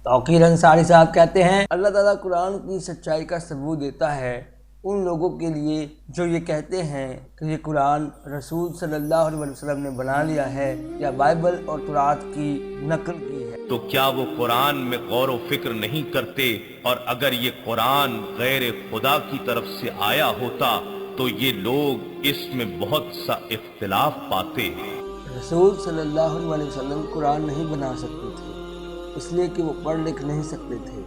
توقیر انصاری صاحب کہتے ہیں اللہ تعالیٰ قرآن کی سچائی کا ثبوت دیتا ہے ان لوگوں کے لیے جو یہ کہتے ہیں کہ یہ قرآن رسول صلی اللہ علیہ وسلم نے بنا لیا ہے یا بائبل اور تورات کی نقل کی ہے۔ تو کیا وہ قرآن میں غور و فکر نہیں کرتے؟ اور اگر یہ قرآن غیر خدا کی طرف سے آیا ہوتا تو یہ لوگ اس میں بہت سا اختلاف پاتے۔ رسول صلی اللہ علیہ وسلم قرآن نہیں بنا سکتے تھے اس لیے کہ وہ پڑھ لکھ نہیں سکتے تھے۔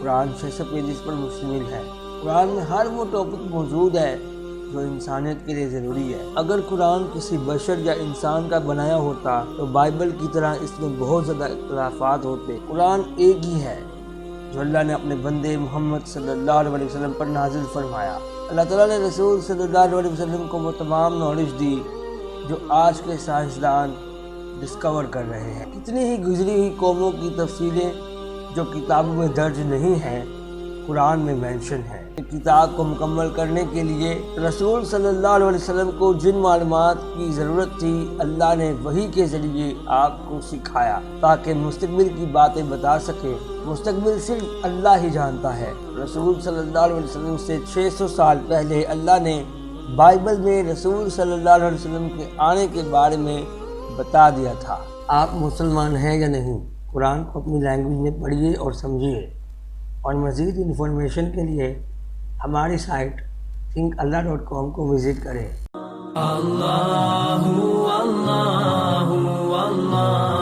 قرآن 600 پیجز پر مشتمل ہے۔ قرآن میں ہر وہ ٹاپک موجود ہے جو انسانیت کے لیے ضروری ہے۔ اگر قرآن کسی بشر یا انسان کا بنایا ہوتا تو بائبل کی طرح اس میں بہت زیادہ اختلافات ہوتے۔ قرآن ایک ہی ہے جو اللہ نے اپنے بندے محمد صلی اللہ علیہ وسلم پر نازل فرمایا۔ اللہ تعالیٰ نے رسول صلی اللہ علیہ وسلم کو وہ تمام نالج دی جو آج کے سائنسدان ڈسکور کر رہے ہیں۔ کتنی ہی گزری ہوئی قوموں کی تفصیلیں جو کتابوں میں درج نہیں ہیں قرآن میں مینشن ہے۔ کتاب کو مکمل کرنے کے لیے رسول صلی اللہ علیہ وسلم کو جن معلومات کی ضرورت تھی اللہ نے وحی کے ذریعے آپ کو سکھایا تاکہ مستقبل کی باتیں بتا سکے۔ مستقبل صرف اللہ ہی جانتا ہے۔ رسول صلی اللہ علیہ وسلم سے 600 سال پہلے اللہ نے بائبل میں رسول صلی اللہ علیہ وسلم کے آنے کے بارے میں بتا دیا تھا۔ آپ مسلمان ہیں یا نہیں، قرآن کو اپنی لینگویج میں پڑھیے اور سمجھیے، اور مزید انفارمیشن کے لیے ہماری سائٹ thinkallah.com کو وزٹ کریں۔ اللہ اللہ اللہ